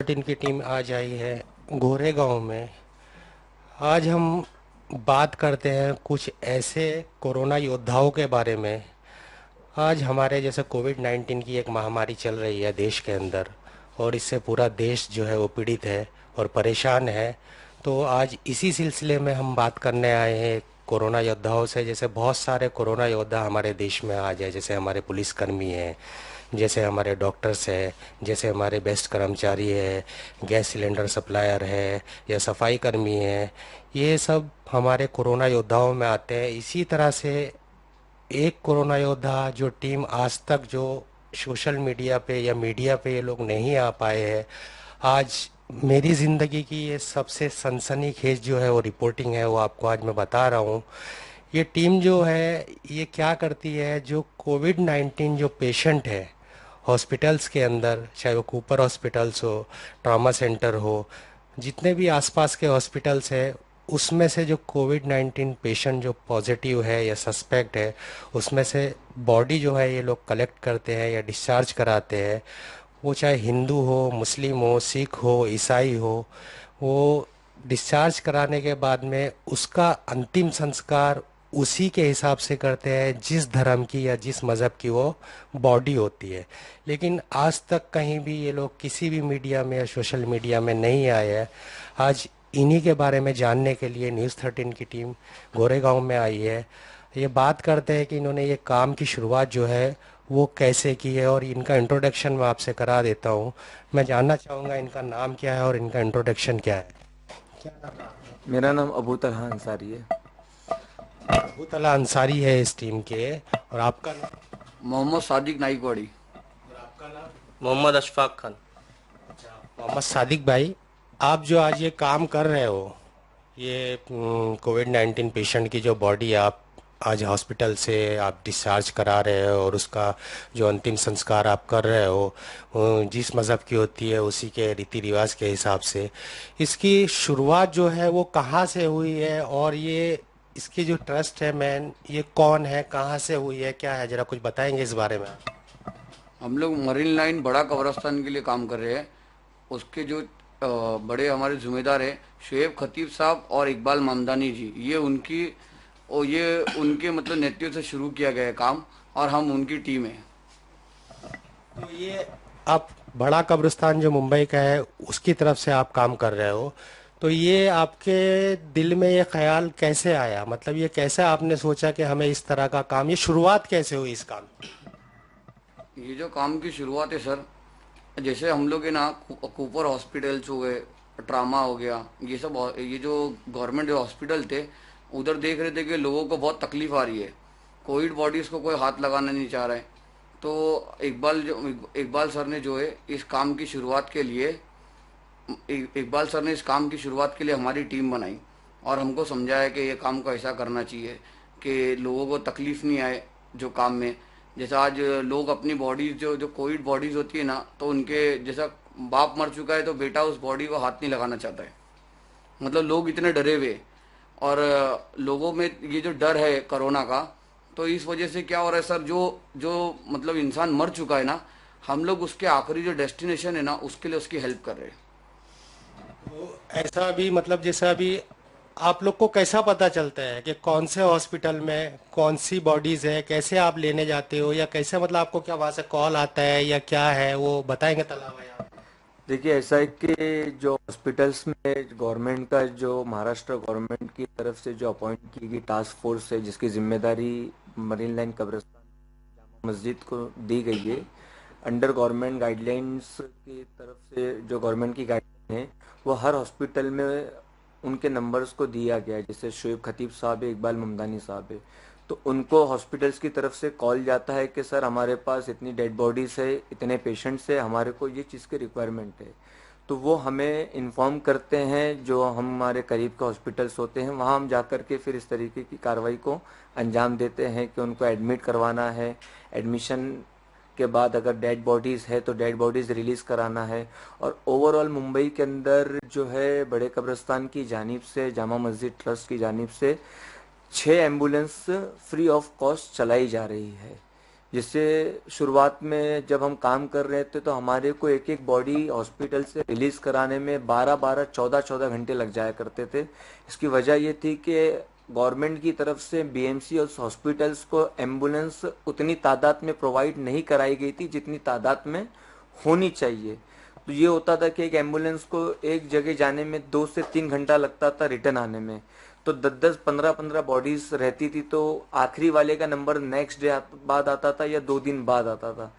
13 की टीम आज आई है गोरेगांव में। आज हम बात करते हैं कुछ ऐसे कोरोना योद्धाओं के बारे में। आज हमारे जैसे कोविड 19 की एक महामारी चल रही है देश के अंदर, और इससे पूरा देश जो है वो पीड़ित है और परेशान है। तो आज इसी सिलसिले में हम बात करने आए हैं कोरोना योद्धाओं से। जैसे बहुत सारे कोरोना योद्धा हमारे देश में आज है, जैसे हमारे पुलिसकर्मी हैं, जैसे हमारे डॉक्टर्स है, जैसे हमारे बेस्ट कर्मचारी है, गैस सिलेंडर सप्लायर है, या सफाई कर्मी है। ये सब हमारे कोरोना योद्धाओं में आते हैं। इसी तरह से एक कोरोना योद्धा जो टीम आज तक जो सोशल मीडिया पे या मीडिया पे ये लोग नहीं आ पाए हैं, आज मेरी ज़िंदगी की ये सबसे सनसनीखेज जो है वो रिपोर्टिंग है, वो आपको आज मैं बता रहा हूँ। ये टीम जो है ये क्या करती है, जो कोविड 19 जो पेशेंट है हॉस्पिटल्स के अंदर, चाहे वो कूपर हॉस्पिटल्स हो, ट्रॉमा सेंटर हो, जितने भी आसपास के हॉस्पिटल्स है, उसमें से जो कोविड 19 पेशेंट जो पॉजिटिव है या सस्पेक्ट है, उसमें से बॉडी जो है ये लोग कलेक्ट करते हैं या डिस्चार्ज कराते हैं। वो चाहे हिंदू हो, मुस्लिम हो, सिख हो, ईसाई हो, वो डिस्चार्ज कराने के बाद में उसका अंतिम संस्कार उसी के हिसाब से करते हैं जिस धर्म की या जिस मज़हब की वो बॉडी होती है। लेकिन आज तक कहीं भी ये लोग किसी भी मीडिया में या सोशल मीडिया में नहीं आए हैं। आज इन्हीं के बारे में जानने के लिए न्यूज़ 13 की टीम गोरेगांव में आई है। ये बात करते हैं कि इन्होंने ये काम की शुरुआत जो है वो कैसे की है, और इनका इंट्रोडक्शन मैं आपसे करा देता हूँ। मैं जानना चाहूँगा इनका नाम क्या है और इनका इंट्रोडक्शन क्या है। क्या नाम है आपका? मेरा नाम अबू तलहा अंसारी है। अबू तला अंसारी है इस टीम के। और आपका नाम? मोहम्मद सादिक नाइकवाड़ी। और आपका नाम? मोहम्मद अशफाक खान। अच्छा, मोहम्मद सादिक भाई, आप जो आज ये काम कर रहे हो, ये कोविड 19 पेशेंट की जो बॉडी आप आज हॉस्पिटल से आप डिस्चार्ज करा रहे हो और उसका जो अंतिम संस्कार आप कर रहे हो, जिस मज़हब की होती है उसी के रीति रिवाज के हिसाब से, इसकी शुरुआत जो है वो कहाँ से हुई है, और ये इसकी जो ट्रस्ट है मैन, ये कौन है, कहाँ से हुई है, क्या है, ज़रा कुछ बताएंगे इस बारे में आप? हम लोग मरीन लाइन बड़ा कब्रस्तान के लिए काम कर रहे हैं। उसके जो बड़े हमारे जिम्मेदार हैं शुएब खतीब साहब और इकबाल ममदानी जी, ये उनके मतलब नेतृत्व से शुरू किया गया है काम, और हम उनकी टीम है। तो ये आप बड़ा कब्रिस्तान जो मुंबई का है उसकी तरफ से आप काम कर रहे हो, तो ये आपके दिल में ये ख्याल कैसे आया, मतलब ये कैसे आपने सोचा कि हमें इस तरह का काम, ये शुरुआत कैसे हुई इस काम की? ये जो काम की शुरुआत है सर, जैसे हम लोग है ना कूपर हॉस्पिटल्स हो गए, ट्रामा हो गया, ये जो गवर्नमेंट हॉस्पिटल थे, उधर देख रहे थे कि लोगों को बहुत तकलीफ आ रही है। कोविड बॉडीज़ को कोई हाथ लगाना नहीं चाह रहा है। तो इकबाल सर ने जो है इस काम की शुरुआत के लिए इकबाल सर ने इस काम की शुरुआत के लिए हमारी टीम बनाई और हमको समझाया कि ये काम को ऐसा करना चाहिए कि लोगों को तकलीफ नहीं आए जो काम में। जैसा आज लोग अपनी बॉडीज जो जो कोविड बॉडीज होती है ना, तो उनके जैसा बाप मर चुका है तो बेटा उस बॉडी को हाथ नहीं लगाना चाहता है। मतलब लोग इतने डरे हुए, और लोगों में ये जो डर है कोरोना का, तो इस वजह से क्या हो रहा है सर, जो जो मतलब इंसान मर चुका है ना, हम लोग उसके आखिरी जो डेस्टिनेशन है ना उसके लिए उसकी हेल्प कर रहे हैं। तो ऐसा भी मतलब जैसे अभी आप लोग को कैसा पता चलता है कि कौन से हॉस्पिटल में कौन सी बॉडीज है, कैसे आप लेने जाते हो, या कैसे मतलब आपको क्या वहां से कॉल आता है या क्या है, वो बताएंगे तला भाई आप? देखिए, ऐसा है कि जो हॉस्पिटल्स में गवर्नमेंट का जो महाराष्ट्र गवर्नमेंट की तरफ से जो अपॉइंट की गई टास्क फोर्स है, जिसकी जिम्मेदारी मरीन लाइन कब्रिस्तान जामा मस्जिद को दी गई है, अंडर गवर्नमेंट गाइडलाइंस की तरफ से जो गवर्नमेंट की गाइडलाइन है वो हर हॉस्पिटल में उनके नंबर्स को दिया गया है। जैसे शुएब खतीब साहब है, इकबाल ममदानी साहब है, तो उनको हॉस्पिटल्स की तरफ से कॉल जाता है कि सर हमारे पास इतनी डेड बॉडीज है, इतने पेशेंट्स है, हमारे को ये चीज़ की रिक्वायरमेंट है। तो वो हमें इन्फॉर्म करते हैं, जो हमारे करीब के हॉस्पिटल्स होते हैं वहाँ हम जा कर के फिर इस तरीके की कार्रवाई को अंजाम देते हैं कि उनको एडमिट करवाना है। एडमिशन के बाद अगर डेड बॉडीज़ है तो डेड बॉडीज़ रिलीज़ कराना है। और ओवरऑल मुंबई के अंदर जो है बड़े कब्रिस्तान की जानिब से, जामा मस्जिद ट्रस्ट की जानिब से 6 एम्बुलेंस फ्री ऑफ कॉस्ट चलाई जा रही है। जिससे शुरुआत में जब हम काम कर रहे थे तो हमारे को एक एक बॉडी हॉस्पिटल से रिलीज कराने में 12-12 14-14 घंटे लग जाया करते थे। इसकी वजह ये थी कि गवर्नमेंट की तरफ से बीएमसी और हॉस्पिटल्स को एम्बुलेंस उतनी तादाद में प्रोवाइड नहीं कराई गई थी जितनी तादाद में होनी चाहिए। तो ये होता था कि एक एम्बुलेंस को एक जगह जाने में 2 से 3 घंटा लगता था, रिटर्न आने में तो 10-10 15-15 बॉडीज रहती थी, तो आखिरी वाले का नंबर नेक्स्ट डे बाद आता था या 2 दिन बाद आता था।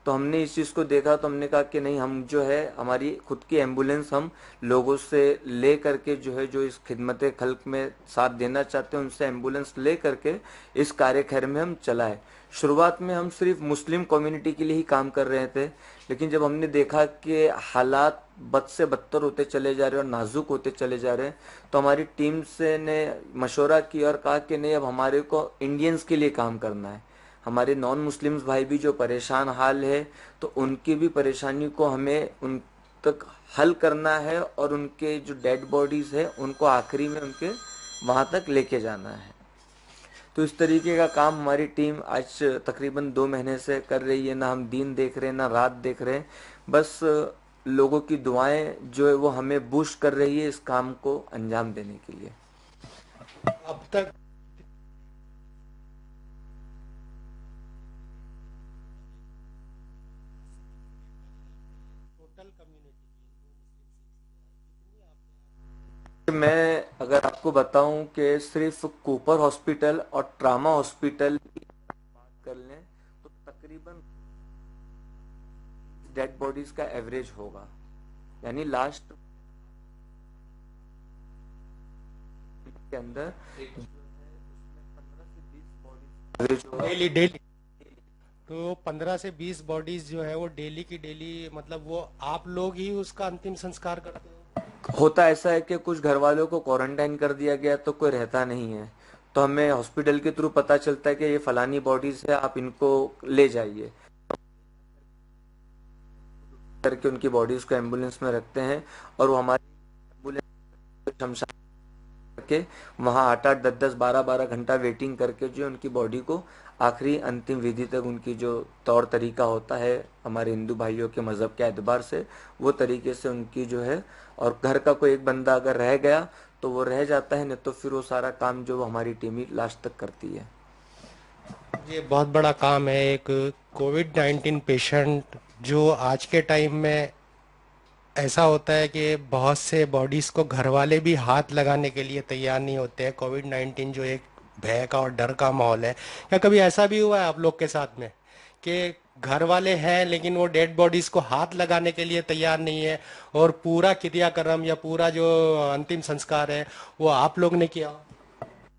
तो हमने इस चीज़ को देखा तो हमने कहा कि नहीं, हम जो है हमारी खुद की एम्बुलेंस हम लोगों से ले करके जो है, जो इस खिदमत खल्क में साथ देना चाहते हैं उनसे एम्बुलेंस ले करके इस कार्य खैर में हम चलाए। शुरुआत में हम सिर्फ मुस्लिम कम्युनिटी के लिए ही काम कर रहे थे, लेकिन जब हमने देखा कि हालात बद से बदतर होते चले जा रहे हैं और नाजुक होते चले जा रहे हैं, तो हमारी टीम से ने मशवरा किया और कहा कि नहीं, अब हमारे को इंडियंस के लिए काम करना है। हमारे नॉन मुस्लिम्स भाई भी जो परेशान हाल है, तो उनकी भी परेशानी को हमें उन तक हल करना है और उनके जो डेड बॉडीज है उनको आखिरी में उनके वहां तक लेके जाना है। तो इस तरीके का काम हमारी टीम आज तकरीबन 2 महीने से कर रही है। ना हम दिन देख रहे हैं ना रात देख रहे हैं, बस लोगों की दुआएं जो है वो हमें बूस्ट कर रही है इस काम को अंजाम देने के लिए। अब तक टोटल कम्युनिटी मैं अगर आपको बताऊं कि सिर्फ कूपर हॉस्पिटल और ट्रामा हॉस्पिटल की बात कर लें तो तकरीबन डेड बॉडीज का एवरेज होगा, यानी लास्ट के अंदर एवरेज होगा। डेली डेली तो 15 से 20 बॉडीज जो है वो डेली की डेली, मतलब वो आप लोग ही उसका अंतिम संस्कार करते हो? होता ऐसा है कि कुछ घर वालों को क्वारंटाइन कर दिया गया तो कोई रहता नहीं है, तो हमें हॉस्पिटल के थ्रू पता चलता है कि ये फलानी बॉडीज है, आप इनको ले जाइए करके उनकी बॉडीज को एम्बुलेंस में रखते हैं और वो हमारी एम्बुलेंस शमशान करके वहाँ 8-8 10-10 12-12 घंटा वेटिंग करके जो उनकी बॉडी को आखिरी अंतिम विधि तक, उनकी जो तौर तरीका होता है हमारे हिंदू भाइयों के मजहब के एतबार से, वो तरीके से उनकी जो है, और घर का कोई एक बंदा अगर रह गया तो वो रह जाता है, नहीं तो फिर वो सारा काम जो हमारी टीम ही लास्ट तक करती है। ये बहुत बड़ा काम है। एक कोविड-19 पेशेंट जो आज के टाइम में ऐसा होता है कि बहुत से बॉडीज को घर वाले भी हाथ लगाने के लिए तैयार नहीं होते हैं। कोविड-19 जो एक भय का और डर का माहौल है, क्या कभी ऐसा भी हुआ है आप लोग के साथ में कि घर वाले हैं लेकिन वो डेड बॉडीज को हाथ लगाने के लिए तैयार नहीं है और पूरा क्रियाक्रम या पूरा जो अंतिम संस्कार है वो आप लोग ने किया?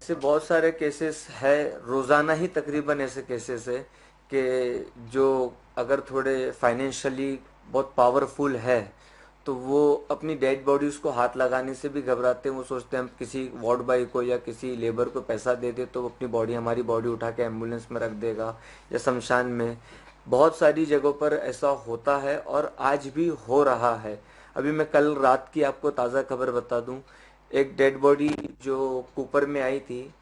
ऐसे बहुत सारे केसेस है, रोजाना ही तकरीबन ऐसे केसेस है कि जो अगर थोड़े फाइनेंशियली बहुत पावरफुल है तो वो अपनी डेड बॉडीज को हाथ लगाने से भी घबराते हैं। वो सोचते हैं हम किसी वार्ड बॉय को या किसी लेबर को पैसा दे दे तो वो अपनी बॉडी, हमारी बॉडी उठा के एम्बुलेंस में रख देगा या शमशान में। बहुत सारी जगहों पर ऐसा होता है और आज भी हो रहा है। अभी मैं कल रात की आपको ताज़ा खबर बता दूं, एक डेड बॉडी जो कूपर में आई थी,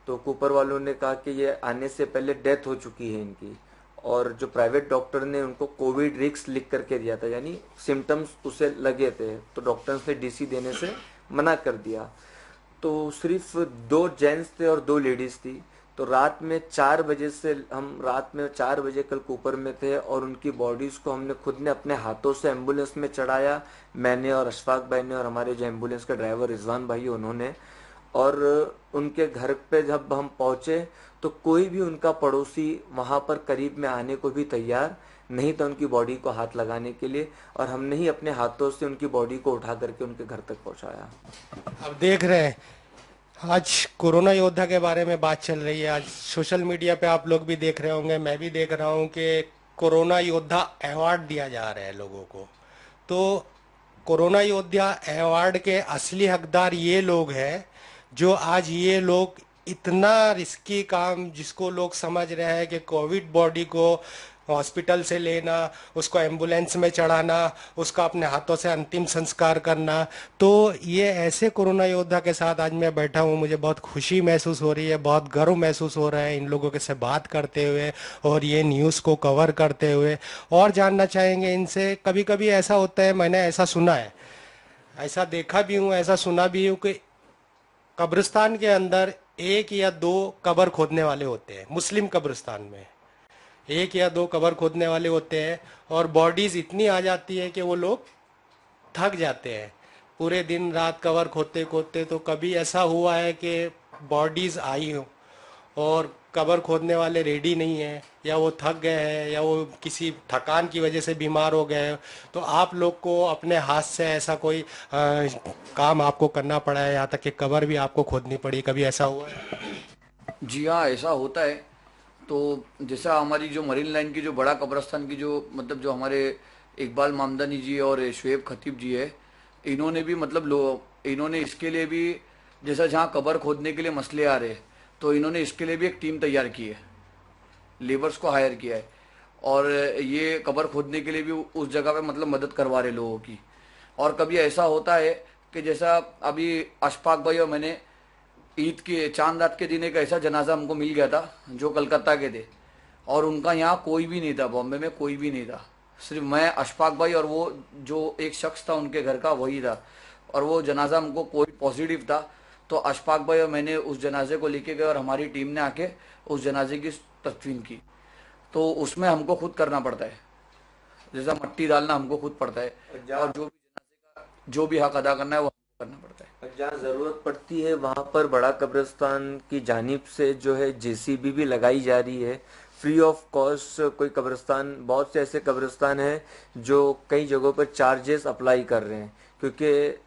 तो कूपर वालों ने कहा कि ये आने से पहले डेथ हो चुकी है इनकी, और जो प्राइवेट डॉक्टर ने उनको कोविड रिस्क लिख करके दिया था, यानी सिम्टम्स उसे लगे थे, तो डॉक्टर्स ने डीसी देने से मना कर दिया। तो सिर्फ 2 जेंट्स थे और 2 लेडीज थी। तो रात में 4 बजे से, हम रात में 4 बजे कल कूपर में थे और उनकी बॉडीज को हमने खुद ने अपने हाथों से एम्बुलेंस में चढ़ाया, मैंने और अशफाक भाई ने और हमारे जो एम्बुलेंस का ड्राइवर रिजवान भाई उन्होंने। और उनके घर पे जब हम पहुंचे तो कोई भी उनका पड़ोसी वहां पर करीब में आने को भी तैयार नहीं था उनकी बॉडी को हाथ लगाने के लिए, और हमने ही अपने हाथों से उनकी बॉडी को उठा करके उनके घर तक पहुंचाया। अब देख रहे हैं आज कोरोना योद्धा के बारे में बात चल रही है। आज सोशल मीडिया पे आप लोग भी देख रहे होंगे, मैं भी देख रहा हूँ कि कोरोना योद्धा अवार्ड दिया जा रहा है लोगों को। तो कोरोना योद्धा अवार्ड के असली हकदार ये लोग हैं जो आज ये लोग इतना रिस्की काम, जिसको लोग समझ रहे हैं कि कोविड बॉडी को हॉस्पिटल से लेना, उसको एम्बुलेंस में चढ़ाना, उसका अपने हाथों से अंतिम संस्कार करना। तो ये ऐसे कोरोना योद्धा के साथ आज मैं बैठा हूँ, मुझे बहुत खुशी महसूस हो रही है, बहुत गर्व महसूस हो रहा है इन लोगों के से बात करते हुए और ये न्यूज़ को कवर करते हुए। और जानना चाहेंगे इनसे, कभी कभी ऐसा होता है, मैंने ऐसा सुना है, ऐसा देखा भी हूँ, ऐसा सुना भी हूँ कि कब्रिस्तान के अंदर एक या दो कबर खोदने वाले होते हैं, मुस्लिम कब्रिस्तान में एक या दो कबर खोदने वाले होते हैं, और बॉडीज इतनी आ जाती है कि वो लोग थक जाते हैं पूरे दिन रात कवर खोदते खोदते। तो कभी ऐसा हुआ है कि बॉडीज आई हो और कबर खोदने वाले रेडी नहीं है, या वो थक गए हैं, या वो किसी थकान की वजह से बीमार हो गए हैं, तो आप लोग को अपने हाथ से ऐसा कोई काम आपको करना पड़ा है, यहाँ तक कि कबर भी आपको खोदनी पड़ी, कभी ऐसा हुआ है? जी हाँ, ऐसा होता है। तो जैसा हमारी जो मरीन लाइन की जो बड़ा कब्रस्तान की जो मतलब जो हमारे इकबाल मामदानी जी और शुएब खतीब जी है, इन्होंने भी मतलब लो इन्होंने इसके लिए भी, जैसा जहाँ कबर खोदने के लिए मसले आ रहे हैं, तो इन्होंने इसके लिए भी एक टीम तैयार की है, लेबर्स को हायर किया है, और ये कबर खोदने के लिए भी उस जगह पे मतलब मदद करवा रहे लोगों की। और कभी ऐसा होता है कि जैसा अभी अशफाक भाई और मैंने ईद के चांद रात के दिन एक ऐसा जनाजा हमको मिल गया था जो कलकत्ता के थे, और उनका यहाँ कोई भी नहीं था, बॉम्बे में कोई भी नहीं था, सिर्फ मैं, अशफाक भाई और वो जो एक शख्स था उनके घर का, वही था। और वो जनाजा हमको कोई पॉजिटिव था, तो अशफाक भाई और मैंने उस जनाजे को लेके गए और हमारी टीम ने आके उस जनाजे की तदफीन की। तो उसमें हमको खुद करना पड़ता है, जैसा मट्टी डालना हमको खुद पड़ता है, और और जहाँ जो भी हक अदा करना है वो हमको करना पड़ता है। और जहाँ जरूरत पड़ती है वहां पर बड़ा कब्रिस्तान की जानिब से जो है जेसीबी भी लगाई जा रही है फ्री ऑफ कॉस्ट। कोई कब्रिस्तान, बहुत से ऐसे कब्रिस्तान हैं जो कई जगहों पर चार्जेस अप्लाई कर रहे हैं, क्योंकि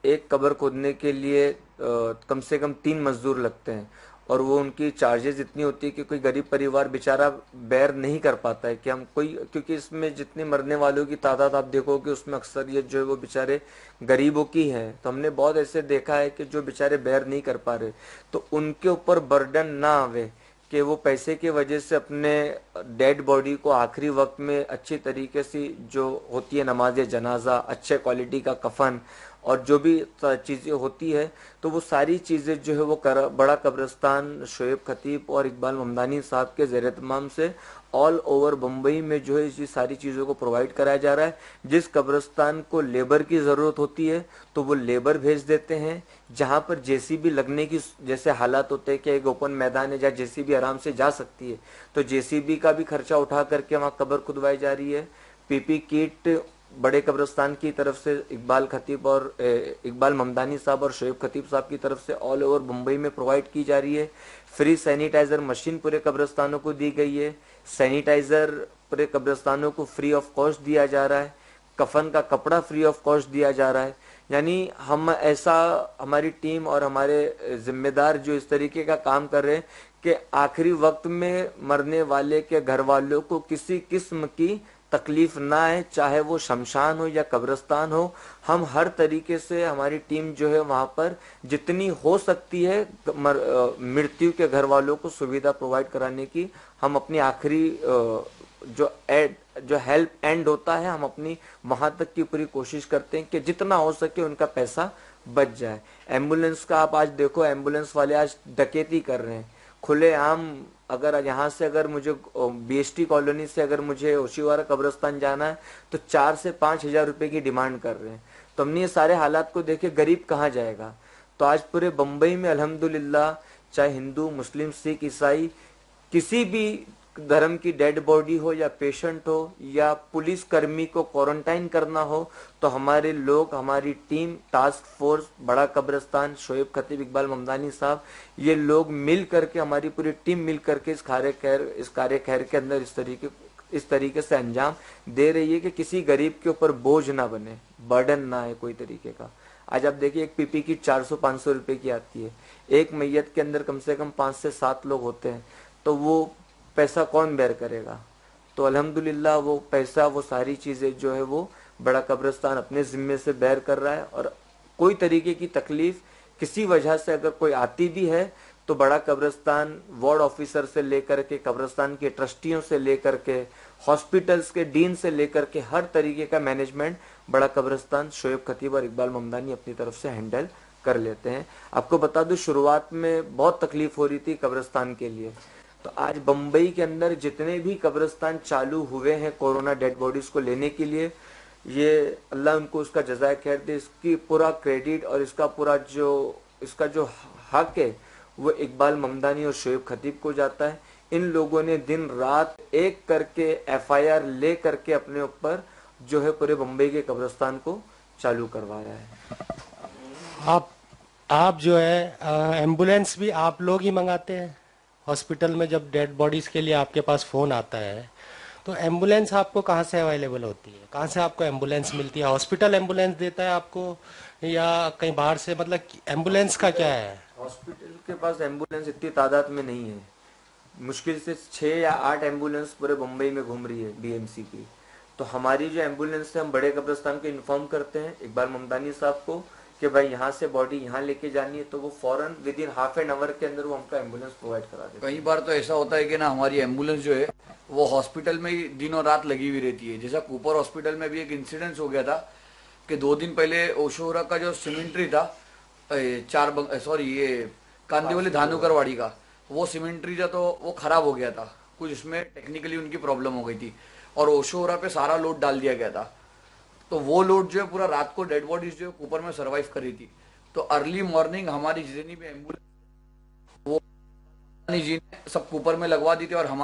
एक कब्र खोदने के लिए कम से कम 3 मजदूर लगते हैं, और वो उनकी चार्जेस इतनी होती है कि कोई गरीब परिवार बेचारा बेयर नहीं कर पाता है कि हम कोई, क्योंकि इसमें जितने मरने वालों की तादाद आप देखो कि उसमें अक्सरियत जो है वो बेचारे गरीबों की है। तो हमने बहुत ऐसे देखा है कि जो बेचारे बेयर नहीं कर पा रहे, तो उनके ऊपर बर्डन ना आवे कि वो पैसे की वजह से अपने डेड बॉडी को आखिरी वक्त में अच्छी तरीके से जो होती है नमाज जनाजा, अच्छे क्वालिटी का कफन और जो भी चीज़ें होती है, तो वो सारी चीज़ें जो है वो बड़ा कब्रिस्तान शुएब खतीब और इकबाल ममदानी साहब के ज़ेर एहतमाम से ऑल ओवर बम्बई में जो है इसी सारी चीज़ों को प्रोवाइड कराया जा रहा है। जिस कब्रिस्तान को लेबर की ज़रूरत होती है तो वो लेबर भेज देते हैं, जहाँ पर जेसीबी लगने की जैसे हालात होते हैं कि एक ओपन मैदान है जहाँ जेसीबी आराम से जा सकती है, तो जेसीबी का भी खर्चा उठा करके वहाँ कब्र खुदवाई जा रही है। पीपी किट बड़े कब्रिस्तान की तरफ से इकबाल खतीब और इकबाल ममदानी साहब और शुएब खतीब साहब की तरफ से ऑल ओवर मुंबई में प्रोवाइड की जा रही है। फ्री सैनिटाइजर मशीन पूरे कब्रिस्तानों को दी गई है, सैनिटाइजर पूरे कब्रिस्तानों को फ्री ऑफ कॉस्ट दिया जा रहा है, कफन का कपड़ा फ्री ऑफ कॉस्ट दिया जा रहा है। यानी हम ऐसा, हमारी टीम और हमारे जिम्मेदार जो इस तरीके का काम कर रहे हैं कि आखिरी वक्त में मरने वाले के घर वालों को किसी किस्म की तकलीफ ना आए, चाहे वो शमशान हो या कब्रिस्तान हो। हम हर तरीके से, हमारी टीम जो है वहाँ पर जितनी हो सकती है मृत्यु के घर वालों को सुविधा प्रोवाइड कराने की, हम अपनी आखिरी जो हेल्प एंड होता है, हम अपनी वहाँ तक की पूरी कोशिश करते हैं कि जितना हो सके उनका पैसा बच जाए। एम्बुलेंस का आप आज देखो, एम्बुलेंस वाले आज डकैती कर रहे हैं खुलेआम। अगर यहाँ से, अगर मुझे बीएसटी कॉलोनी से अगर मुझे ओशीवारा कब्रिस्तान जाना है तो 4 से 5 हज़ार रुपए की डिमांड कर रहे हैं। तो हमने ये सारे हालात को देखे, गरीब कहाँ जाएगा। तो आज पूरे बम्बई में अल्हम्दुलिल्लाह, चाहे हिंदू मुस्लिम सिख ईसाई किसी भी धर्म की डेड बॉडी हो या पेशेंट हो या पुलिस कर्मी को क्वारंटाइन करना हो, तो हमारे लोग, हमारी टीम, टास्क फोर्स बड़ा कब्रिस्तान, शुएब खतीब, इकबाल ममदानी साहब, ये लोग मिल करके, हमारी पूरी टीम मिल करके इस कार्य खैर के अंदर इस तरीके से अंजाम दे रही है कि किसी गरीब के ऊपर बोझ ना बने, बर्डन ना है कोई तरीके का। आज आप देखिए, एक पीपी किट 400-500 रुपए की आती है, एक मैयत के अंदर कम से कम 5 से 7 लोग होते हैं, तो वो पैसा कौन बेयर करेगा। तो अल्हम्दुलिल्लाह वो पैसा, वो सारी चीज़ें जो है वो बड़ा कब्रिस्तान अपने जिम्मे से बेयर कर रहा है। और कोई तरीके की तकलीफ किसी वजह से अगर कोई आती भी है तो बड़ा कब्रिस्तान वार्ड ऑफिसर से लेकर के, कब्रिस्तान के ट्रस्टियों से लेकर के, हॉस्पिटल्स के डीन से लेकर के हर तरीके का मैनेजमेंट बड़ा कब्रिस्तान शोएब खतीब और इकबाल ममदानी अपनी तरफ से हैंडल कर लेते हैं। आपको बता दूं, शुरुआत में बहुत तकलीफ हो रही थी कब्रिस्तान के लिए, तो आज बम्बई के अंदर जितने भी कब्रिस्तान चालू हुए हैं कोरोना डेड बॉडीज को लेने के लिए, ये अल्लाह उनको उसका जज़ाए खैर दे, इसकी पूरा क्रेडिट और इसका जो हक है वो इकबाल ममदानी और शोएब खतीब को जाता है। इन लोगों ने दिन रात एक करके एफआईआर ले करके अपने ऊपर जो है पूरे बम्बई के कब्रिस्तान को चालू करवाया है। आप आप जो है एम्बुलेंस भी आप लोग ही मंगाते हैं हॉस्पिटल में? जब डेड बॉडीज के लिए आपके पास फ़ोन आता है तो एम्बुलेंस आपको कहाँ से अवेलेबल होती है? कहाँ से आपको एम्बुलेंस मिलती है? हॉस्पिटल एम्बुलेंस देता है आपको या कहीं बाहर से? मतलब एम्बुलेंस का क्या है? हॉस्पिटल के पास एम्बुलेंस इतनी तादाद में नहीं है, मुश्किल से 6 या 8 एम्बुलेंस पूरे मुंबई में घूम रही है बीएमसी की। तो हमारी जो एम्बुलेंस है, हम बड़े कब्रिस्तान को इन्फॉर्म करते हैं इकबाल ममदानी साहब को कि भाई यहाँ से बॉडी यहाँ लेके जानी है, तो वो फौरन with in half an hour के अंदर वो हमको एम्बुलेंस प्रोवाइड करा देते हैं। कई बार तो ऐसा होता है कि ना हमारी एम्बुलेंस जो है वो हॉस्पिटल में ही दिनों रात लगी हुई रहती है। जैसा कूपर हॉस्पिटल में भी एक इंसिडेंस हो गया था कि 2 दिन पहले ओशोरा का जो सीमेंट्री था, ये कांदिवली धानुकरवाड़ी का, वो सीमेंट्री था तो वो खराब हो गया था, कुछ इसमें टेक्निकली उनकी प्रॉब्लम हो गई थी और ओशोरा पे सारा लोड डाल दिया गया था। तो वो लोड जो है पूरा रात को डेड बॉडीज जो है कूपर में सरवाइव करी थी। तो अर्ली मॉर्निंग हमारी जितनी भी एम्बुलेंस वो जी ने सब कूपर में लगवा दी थी और हम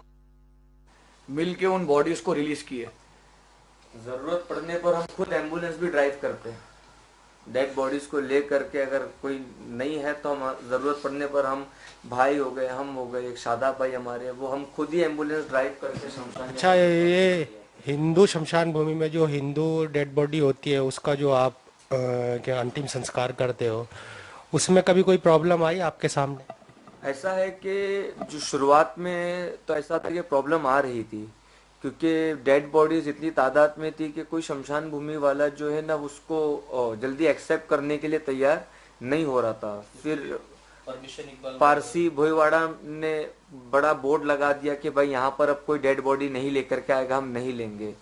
मिल के उन बॉडीज को रिलीज किए। जरूरत पड़ने पर हम खुद एम्बुलेंस भी ड्राइव करते हैं डेड बॉडीज को ले करके। अगर कोई नहीं है तो हम जरूरत पड़ने पर, हम भाई हो गए, हम हो गए, एक शादाब भाई हमारे, वो हम खुद ही एम्बुलेंस ड्राइव करके शमशान। अच्छा, ये हिंदू शमशान भूमि में जो हिंदू डेड बॉडी होती है उसका जो आप क्या अंतिम संस्कार करते हो, उसमें कभी कोई प्रॉब्लम आई आपके सामने? ऐसा है कि जो शुरुआत में तो ऐसा था कि प्रॉब्लम आ रही थी, क्योंकि डेड बॉडीज इतनी तादाद में थी कि कोई शमशान भूमि वाला जो है ना उसको जल्दी एक्सेप्ट करने के लिए तैयार नहीं हो रहा था। फिर पारसी भोईवाड़ा ने बड़ा बोर्ड लगा दिया कि भाई यहाँ पर अब कोई डेड बॉडी नहीं लेकर के आएगा, हम नहीं लेंगे।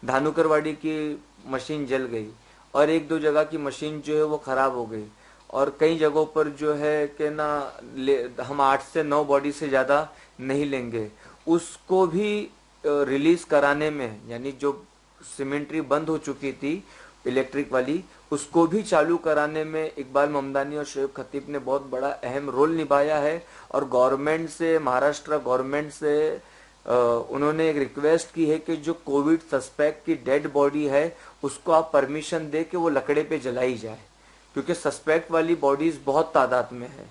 धानुकरवाड़ी की मशीन जल गई और 1-2 जगह की मशीन जो है वो खराब हो गई, और कई जगहों पर जो है कि ना हम 8 से 9 बॉडी से ज़्यादा नहीं लेंगे। उसको भी रिलीज कराने में, यानी जो सीमेंट्री बंद हो चुकी थी इलेक्ट्रिक वाली, उसको भी चालू कराने में इकबाल ममदानी और शोएब खतीब ने बहुत बड़ा अहम रोल निभाया है। और गवर्नमेंट से, महाराष्ट्र गवर्नमेंट से उन्होंने एक रिक्वेस्ट की है कि जो कोविड सस्पेक्ट की डेड बॉडी है उसको आप परमिशन दे कि वो लकड़े पे जलाई जाए, क्योंकि सस्पेक्ट वाली बॉडीज बहुत तादाद में है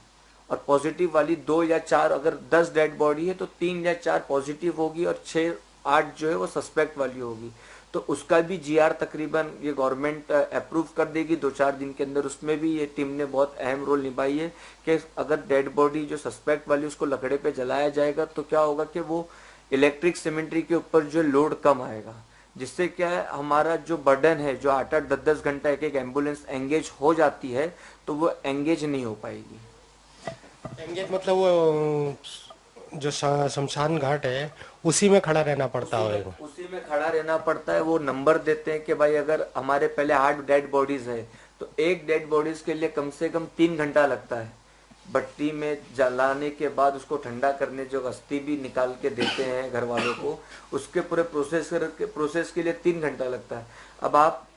और पॉजिटिव वाली 2 या 4, अगर 10 डेड बॉडी है तो 3 या 4 पॉजिटिव होगी और 6-8 जो है वो सस्पेक्ट वाली होगी। तो उसका भी जीआर तकरीबन ये गवर्नमेंट अप्रूव कर देगी 2-4 दिन के अंदर। उसमें भी ये टीम ने बहुत अहम रोल निभाई है कि अगर डेड बॉडी जो सस्पेक्ट वाली उसको लकड़े पे जलाया जाएगा तो क्या होगा कि वो इलेक्ट्रिक सीमेंट्री के ऊपर जो लोड कम आएगा, जिससे क्या है हमारा जो बर्डन है, जो 8-8, 10-10 घंटा एक एम्बुलेंस एंगेज हो जाती है तो वो एंगेज नहीं हो पाएगी। एंगेज मतलब वो जो शमशान घाट है उसी में खड़ा रहना पड़ता है? उसी में खड़ा रहना पड़ता है। वो नंबर देते हैं कि भाई अगर हमारे पहले 8 डेड बॉडीज है तो एक डेड बॉडीज के लिए कम से कम 3 घंटा लगता है। भट्टी में जलाने के बाद उसको ठंडा करने, जो अस्थि भी निकाल के देते हैं घर वालों को, उसके पूरे प्रोसेस के लिए 3 घंटा लगता है। अब आप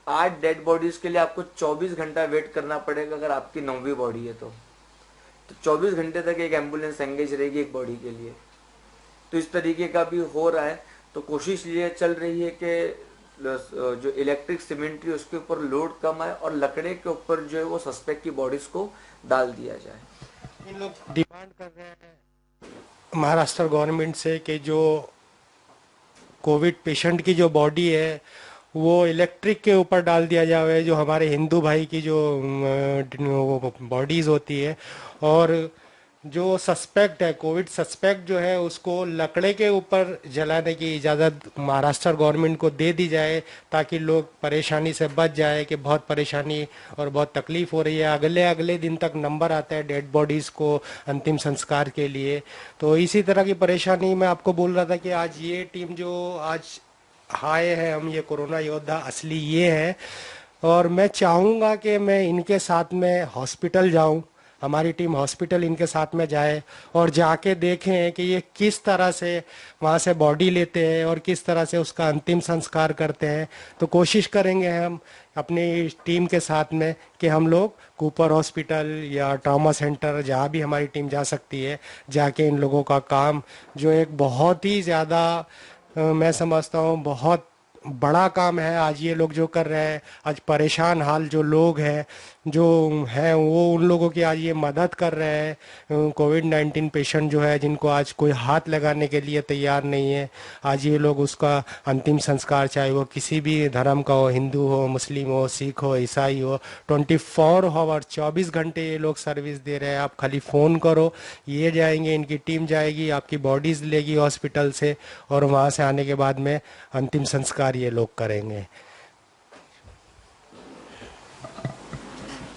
8 डेड बॉडीज के लिए आपको 24 घंटा वेट करना पड़ेगा अगर आपकी 9वीं बॉडी है तो 24 घंटे तक एक एम्बुलेंस एंगेज रहेगी एक बॉडी के लिए। तो इस तरीके का भी हो रहा है। तो कोशिश ये चल रही है कि जो इलेक्ट्रिक सीमेंट्री उसके ऊपर लोड कम आए और लकड़े के ऊपर जो है वो सस्पेक्ट की बॉडीज को डाल दिया जाए। इन लोग डिमांड कर रहे हैं महाराष्ट्र गवर्नमेंट से कि जो कोविड पेशेंट की जो बॉडी है वो इलेक्ट्रिक के ऊपर डाल दिया जाए, जो हमारे हिंदू भाई की जो बॉडीज़ होती है, और जो सस्पेक्ट है, कोविड सस्पेक्ट जो है, उसको लकड़े के ऊपर जलाने की इजाज़त महाराष्ट्र गवर्नमेंट को दे दी जाए, ताकि लोग परेशानी से बच जाए कि बहुत परेशानी और बहुत तकलीफ हो रही है। अगले अगले दिन तक नंबर आता है डेड बॉडीज़ को अंतिम संस्कार के लिए। तो इसी तरह की परेशानी मैं आपको बोल रहा था कि आज ये टीम जो आज आए हैं, हम ये कोरोना योद्धा असली ये हैं। और मैं चाहूँगा कि मैं इनके साथ में हॉस्पिटल जाऊँ, हमारी टीम हॉस्पिटल इनके साथ में जाए और जाके देखें कि ये किस तरह से वहाँ से बॉडी लेते हैं और किस तरह से उसका अंतिम संस्कार करते हैं। तो कोशिश करेंगे हम अपनी टीम के साथ में कि हम लोग कूपर हॉस्पिटल या ट्रॉमा सेंटर, जहाँ भी हमारी टीम जा सकती है, जाके इन लोगों का काम जो एक बहुत ही ज़्यादा मैं समझता हूँ बहुत बड़ा काम है, आज ये लोग जो कर रहे हैं, आज परेशान हाल जो लोग हैं जो हैं वो उन लोगों की आज ये मदद कर रहे हैं। कोविड-19 पेशेंट जो है जिनको आज कोई हाथ लगाने के लिए तैयार नहीं है, आज ये लोग उसका अंतिम संस्कार, चाहे वो किसी भी धर्म का हो, हिंदू हो, मुस्लिम हो, सिख हो, ईसाई हो, 24 आवर 24 घंटे ये लोग सर्विस दे रहे हैं। आप खाली फ़ोन करो, ये जाएंगे, इनकी टीम जाएगी, आपकी बॉडीज़ लेगी हॉस्पिटल से और वहाँ से आने के बाद में अंतिम संस्कार ये लोग करेंगे।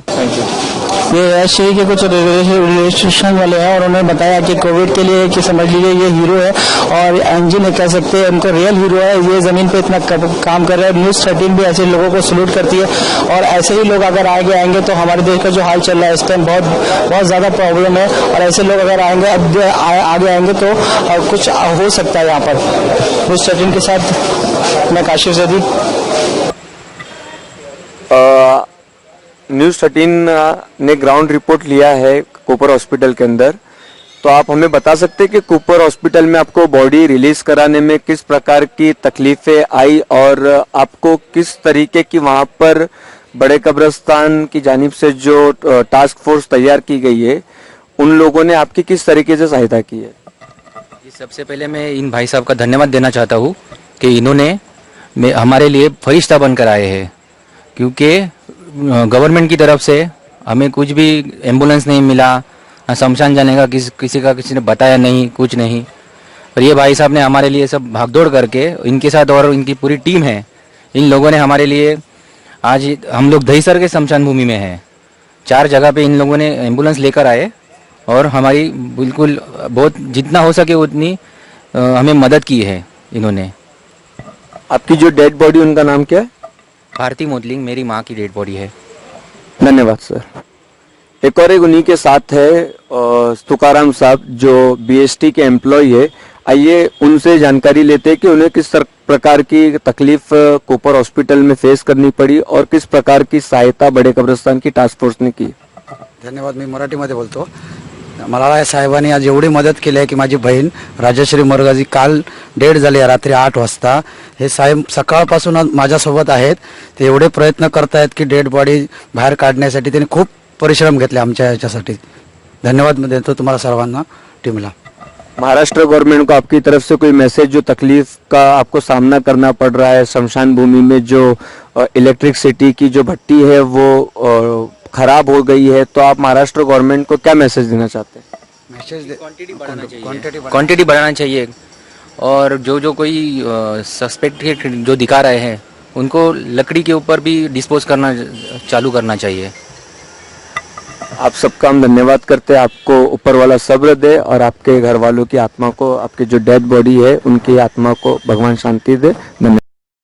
ये एससी के कुछ रजिस्ट्रेशन वाले हैं और उन्होंने बताया कि कोविड के लिए कि समझ लीजिए ये हीरो है और एनजी ने कह सकते हैं उनको रियल हीरो है। ये जमीन पे इतना काम कर रहे हैं। न्यूज़ 13 भी ऐसे लोगों को सल्यूट करती है और ऐसे ही लोग अगर आएंगे तो हमारे देश का जो हाल चल रहा है इस टाइम बहुत ज़्यादा प्रॉब्लम है और ऐसे लोग अगर आगे आएंगे तो कुछ हो सकता है यहाँ पर। न्यूज़ 13 के साथ मैं काशिफ जैदी। न्यूज़ 13 ने ग्राउंड रिपोर्ट लिया है कूपर हॉस्पिटल के अंदर। तो आप हमें बता सकते हैं कि कूपर हॉस्पिटल में आपको बॉडी रिलीज कराने में किस प्रकार की तकलीफें आई और आपको किस तरीके की वहां पर बड़े कब्रिस्तान की जानिब से जो टास्क फोर्स तैयार की गई है उन लोगों ने आपकी किस तरीके से सहायता की है? सबसे पहले मैं इन भाई साहब का धन्यवाद देना चाहता हूँ कि इन्होंने हमारे लिए फरिश्ता बनकर आए हैं, क्योंकि गवर्नमेंट की तरफ से हमें कुछ भी एम्बुलेंस नहीं मिला, शमशान जाने का किसी ने बताया नहीं, कुछ नहीं। और ये भाई साहब ने हमारे लिए सब भागदौड़ करके, इनके साथ और इनकी पूरी टीम है, इन लोगों ने हमारे लिए, आज हम लोग दहीसर के शमशान भूमि में हैं, 4 जगह पे इन लोगों ने एम्बुलेंस लेकर आए और हमारी बिल्कुल बहुत जितना हो सके उतनी हमें मदद की है इन्होंने। आपकी जो डेड बॉडी, उनका नाम क्या है? भारती मोदलिंग मेरी माँ की डेड बॉडी है। धन्यवाद सर। एक और उन्हीं के साथ है तुकाराम साहब जो बीएसटी के एम्प्लॉय है। आइए उनसे जानकारी लेते हैं कि उन्हें किस प्रकार की तकलीफ कूपर हॉस्पिटल में फेस करनी पड़ी और किस प्रकार की सहायता बड़े कब्रिस्तान की टास्क फोर्स ने की। धन्यवाद। मी मराठीमध्ये बोलतो। मला साहेबांनी आज एवढी मदत केली आहे की माझी बहीण राजश्री मोरगाजी काल डेड झाली रात्री 8 वाजता। हे साहेब सकाळपासून माझ्यासोबत आहेत, ते एवढे प्रयत्न करतायत की डेड बॉडी बाहेर काढण्यासाठी त्यांनी खूप परिश्रम घेतले आमच्या याच्यासाठी। धन्यवाद मैं देतो तुम्हाला सर्वांना, टीमला। महाराष्ट्र गवर्नमेंट को आपकी तरफ से कोई मैसेज, जो तकलीफ का आपको सामना करना पड़ रहा है, शमशान भूमि में जो इलेक्ट्रिसिटी की जो भट्टी है वो खराब हो गई है, तो आप महाराष्ट्र गवर्नमेंट को क्या मैसेज देना चाहते हैं? मैसेज क्वांटिटी बढ़ाना चाहिए और जो कोई सस्पेक्ट जो दिखा रहे हैं उनको लकड़ी के ऊपर भी डिस्पोज करना चालू करना चाहिए। आप सबका हम धन्यवाद करते हैं। आपको ऊपर वाला सब्र दे और आपके घर वालों की आत्मा को, आपकी जो डेड बॉडी है उनकी आत्मा को भगवान शांति दे। धन्यवाद।